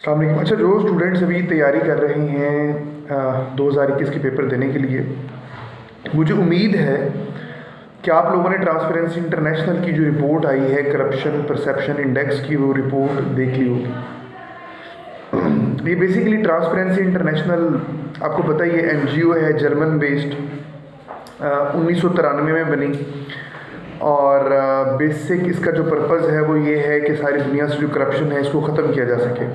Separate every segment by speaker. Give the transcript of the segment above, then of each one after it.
Speaker 1: अस्सलाम। अच्छा, जो स्टूडेंट्स अभी तैयारी कर रहे हैं 2021 के पेपर देने के लिए, मुझे उम्मीद है कि आप लोगों ने ट्रांसपेरेंसी इंटरनेशनल की जो रिपोर्ट आई है करप्शन परसेप्शन इंडेक्स की, वो रिपोर्ट देख ली होगी। ये बेसिकली ट्रांसपेरेंसी इंटरनेशनल, आपको पता ही है, एनजीओ है, जर्मन बेस्ड, 1993 में बनी। और बेसिक इसका जो पर्पज़ है वो ये है कि सारी दुनिया से जो करप्शन है इसको ख़त्म किया जा सके।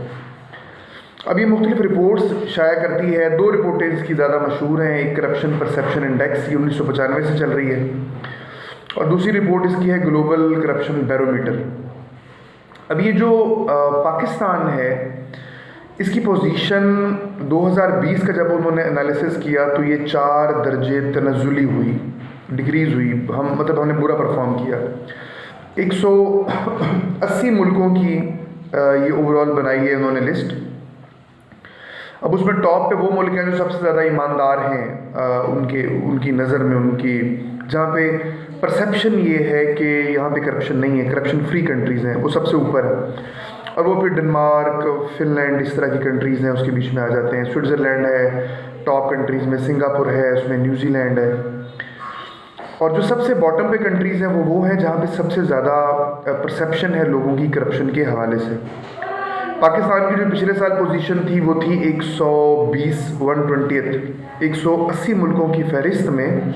Speaker 1: अब ये मुख्तलिफ रिपोर्ट्स शाया करती है। दो रिपोर्टें इसकी ज़्यादा मशहूर हैं। एक करप्शन परसेप्शन इंडेक्स, ये 1995 से चल रही है, और दूसरी रिपोर्ट इसकी है ग्लोबल करप्शन बैरोमीटर। अब ये जो पाकिस्तान है, इसकी पोजीशन 2020 का जब उन्होंने एनालिसिस किया तो ये 4 दर्जे तनज़ुली हुई, डिक्रीज़ हुई। हमने बुरा परफॉर्म किया। 180 मुल्कों की ये ओवरऑल बनाई है इन्होंने लिस्ट। अब उसमें टॉप पे वो मुल्क हैं जो सबसे ज़्यादा ईमानदार हैं उनकी नज़र में, जहाँ पे परसेप्शन ये है कि यहाँ पे करप्शन नहीं है, करप्शन फ्री कंट्रीज़ हैं, वो सबसे ऊपर है। और वो फिर डेनमार्क, फिनलैंड, इस तरह की कंट्रीज़ हैं उसके बीच में आ जाते हैं। स्विट्ज़रलैंड है टॉप कंट्रीज़ में, सिंगापुर है, उसमें न्यूजीलैंड है। और जो सबसे बॉटम पे कंट्रीज़ हैं वो हैं जहाँ पे सबसे ज़्यादा परसेप्शन है लोगों की करप्शन के हवाले से। पाकिस्तान की जो पिछले साल पोजीशन थी वो थी 120 180 मुल्कों की फहरिस्त में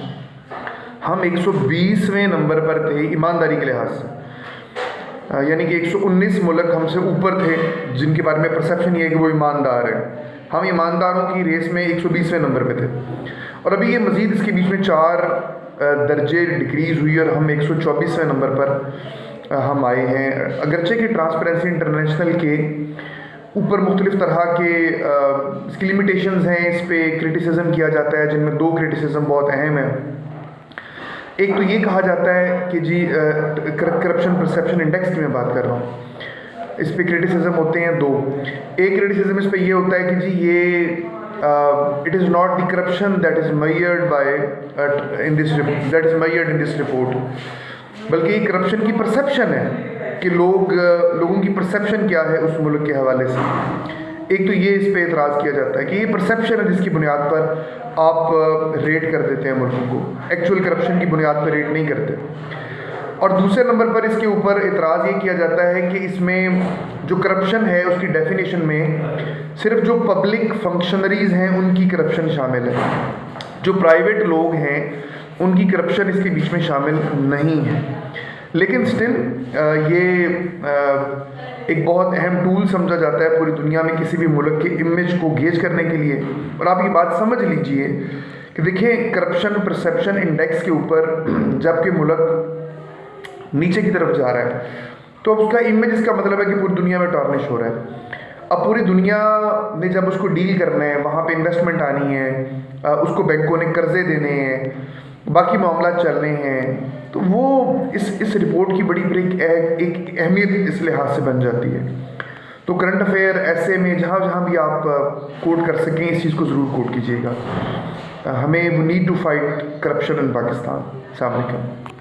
Speaker 1: हम 120वें नंबर पर थे ईमानदारी के लिहाज से। यानी कि 119 मुल्क हमसे ऊपर थे जिनके बारे में परसेप्शन ये है कि वो ईमानदार है। हम ईमानदारों की रेस में 120वें नंबर पे थे। और अभी ये मज़ीद इसके बीच में 4 दर्जे डिक्रीज़ हुई और हम 124वें नंबर पर हम आए हैं। अगरचे कि ट्रांसपेरेंसी इंटरनेशनल के ऊपर मुख्तलिफ तरह के इसकी लिमिटेशंस हैं, इस पर क्रिटिसिज्म किया जाता है, जिनमें 2 क्रिटिसिज्म बहुत अहम है। एक तो ये कहा जाता है कि जी करप्शन परसेप्शन इंडेक्स की मैं बात कर रहा हूँ, इस पर क्रिटिसिज्म होते हैं 2। एक क्रिटिसिज्म इस पर ये होता है कि जी ये it is not the corruption that is measured by in this report, बल्कि ये करप्शन की परसेप्शन है कि लोगों की परसेप्शन क्या है उस मुल्क के हवाले से। एक तो ये इस पे एतराज़ किया जाता है कि ये परसेप्शन है जिसकी बुनियाद पर आप रेट कर देते हैं मुल्कों को, एक्चुअल करप्शन की बुनियाद पर रेट नहीं करते। और दूसरे नंबर पर इसके ऊपर एतराज़ ये किया जाता है कि इसमें जो करप्शन है उसकी डेफिनेशन में सिर्फ जो पब्लिक फंक्शनरीज़ हैं उनकी करप्शन शामिल है, जो प्राइवेट लोग हैं उनकी करप्शन इसके बीच में शामिल नहीं है। लेकिन स्टिल ये एक बहुत अहम टूल समझा जाता है पूरी दुनिया में किसी भी मुल्क के इमेज को गेज करने के लिए। और आप ये बात समझ लीजिए कि देखिए, करप्शन परसेप्शन इंडेक्स के ऊपर जबकि मुल्क नीचे की तरफ जा रहा है तो अब उसका इमेज, इसका मतलब है कि पूरी दुनिया में टार्निश हो रहा है। अब पूरी दुनिया ने जब उसको डील करना है, वहाँ पे इन्वेस्टमेंट आनी है, उसको बैंकों ने कर्जे देने हैं, बाकी मामला चलने हैं, तो वो इस रिपोर्ट की बड़ी एक अहमियत इस लिहाज से बन जाती है। तो करंट अफेयर ऐसे में जहाँ भी आप कोट कर सकें इस चीज़ को ज़रूर कोट कीजिएगा। हमें we need to fight corruption in Pakistan. अस्सलाम वालेकुम।